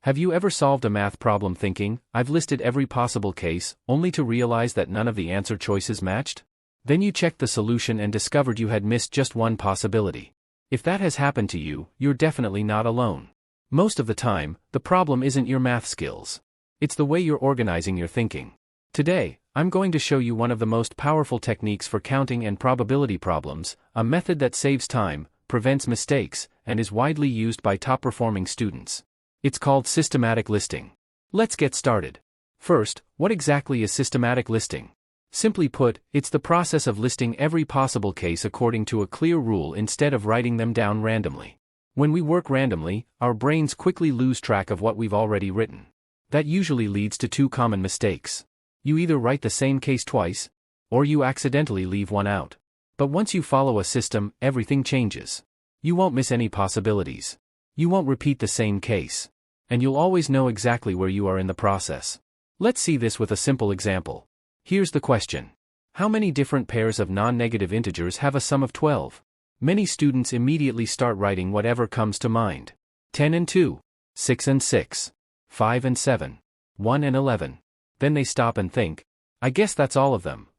Have you ever solved a math problem thinking, I've listed every possible case, only to realize that none of the answer choices matched? Then you checked the solution and discovered you had missed just one possibility. If that has happened to you, you're definitely not alone. Most of the time, the problem isn't your math skills. It's the way you're organizing your thinking. Today, I'm going to show you one of the most powerful techniques for counting and probability problems, a method that saves time, prevents mistakes, and is widely used by top-performing students. It's called systematic listing. Let's get started. First, what exactly is systematic listing? Simply put, it's the process of listing every possible case according to a clear rule instead of writing them down randomly. When we work randomly, our brains quickly lose track of what we've already written. That usually leads to two common mistakes. You either write the same case twice, or you accidentally leave one out. But once you follow a system, everything changes. You won't miss any possibilities. You won't repeat the same case. And you'll always know exactly where you are in the process. Let's see this with a simple example. Here's the question. How many different pairs of non-negative integers have a sum of 12? Many students immediately start writing whatever comes to mind. 10 and 2, 6 and 6, 5 and 7, 1 and 11. Then they stop and think, I guess that's all of them.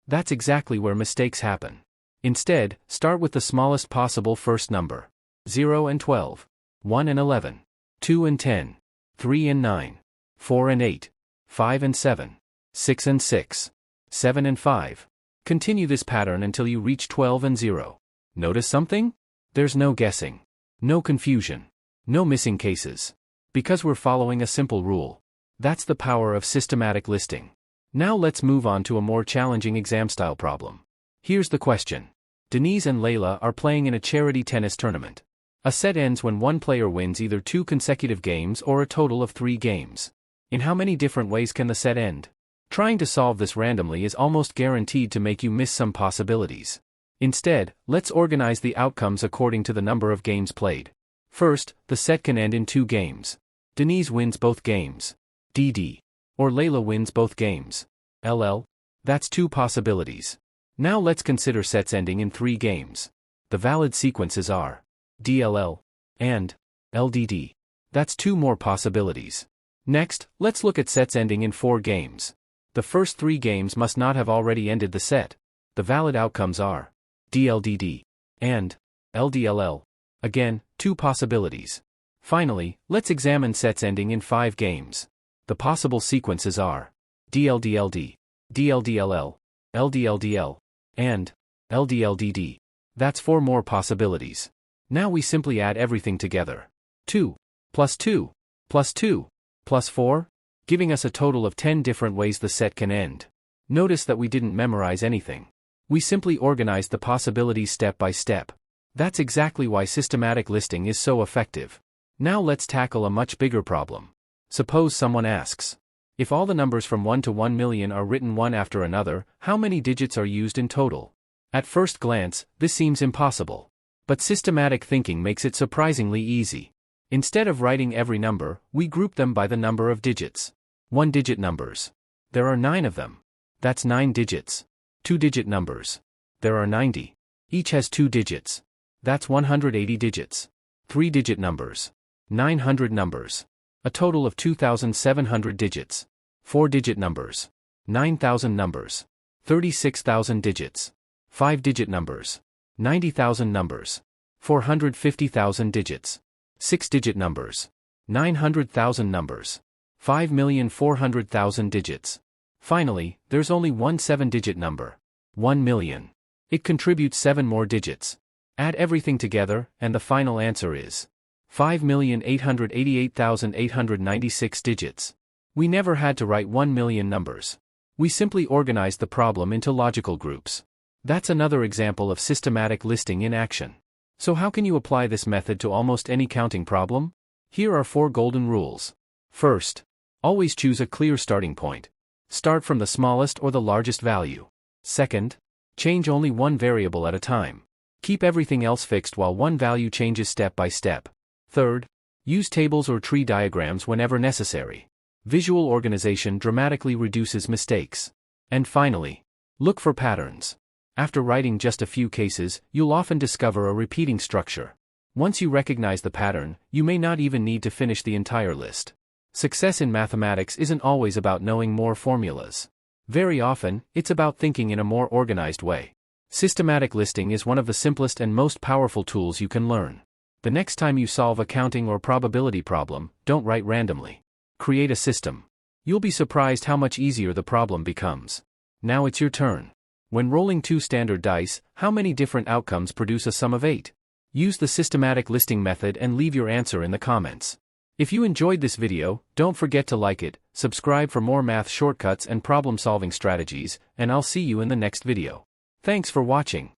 That's exactly where mistakes happen. Instead, start with the smallest possible first number. 0 and 12, 1 and 11. 2 and 10, 3 and 9, 4 and 8, 5 and 7, 6 and 6, 7 and 5. Continue this pattern until you reach 12 and 0. Notice something? There's no guessing, no confusion, no missing cases. Because we're following a simple rule. That's the power of systematic listing. Now let's move on to a more challenging exam-style problem. Here's the question. Denise and Layla are playing in a charity tennis tournament. A set ends when one player wins either 2 consecutive games or a total of 3 games. In how many different ways can the set end? Trying to solve this randomly is almost guaranteed to make you miss some possibilities. Instead, let's organize the outcomes according to the number of games played. First, the set can end in 2 games. Denise wins both games. DD. Or Layla wins both games. LL. That's 2 possibilities. Now let's consider sets ending in 3 games. The valid sequences are DLL, and LDD. That's 2 more possibilities. Next, let's look at sets ending in 4 games. The first 3 games must not have already ended the set. The valid outcomes are DLDD and LDLL. Again, 2 possibilities. Finally, let's examine sets ending in 5 games. The possible sequences are DLDLD, DLDLL, LDLDL, and LDLDD. That's 4 more possibilities. Now we simply add everything together. 2 plus 2 plus 2 plus 4, giving us a total of 10 different ways the set can end. Notice that we didn't memorize anything. We simply organized the possibilities step by step. That's exactly why systematic listing is so effective. Now let's tackle a much bigger problem. Suppose someone asks, if all the numbers from 1 to 1 million are written one after another, how many digits are used in total? At first glance, this seems impossible. But systematic thinking makes it surprisingly easy. Instead of writing every number, we group them by the number of digits. 1-digit numbers. There are 9 of them. That's 9 digits. 2-digit numbers. There are 90. Each has 2 digits. That's 180 digits. 3-digit numbers. 900 numbers. A total of 2,700 digits. 4-digit numbers. 9,000 numbers. 36,000 digits. 5-digit numbers. 90,000 numbers. 450,000 digits. 6-digit numbers. 900,000 numbers. 5,400,000 digits. Finally, there's only one 7-digit number. 1 million. It contributes 7 more digits. Add everything together, and the final answer is 5,888,896 digits. We never had to write 1 million numbers. We simply organized the problem into logical groups. That's another example of systematic listing in action. So how can you apply this method to almost any counting problem? Here are 4 golden rules. First, always choose a clear starting point. Start from the smallest or the largest value. Second, change only one variable at a time. Keep everything else fixed while one value changes step by step. Third, use tables or tree diagrams whenever necessary. Visual organization dramatically reduces mistakes. And finally, look for patterns. After writing just a few cases, you'll often discover a repeating structure. Once you recognize the pattern, you may not even need to finish the entire list. Success in mathematics isn't always about knowing more formulas. Very often, it's about thinking in a more organized way. Systematic listing is one of the simplest and most powerful tools you can learn. The next time you solve a counting or probability problem, don't write randomly. Create a system. You'll be surprised how much easier the problem becomes. Now it's your turn. When rolling 2 standard dice, how many different outcomes produce a sum of 8? Use the systematic listing method and leave your answer in the comments. If you enjoyed this video, don't forget to like it, subscribe for more math shortcuts and problem-solving strategies, and I'll see you in the next video. Thanks for watching.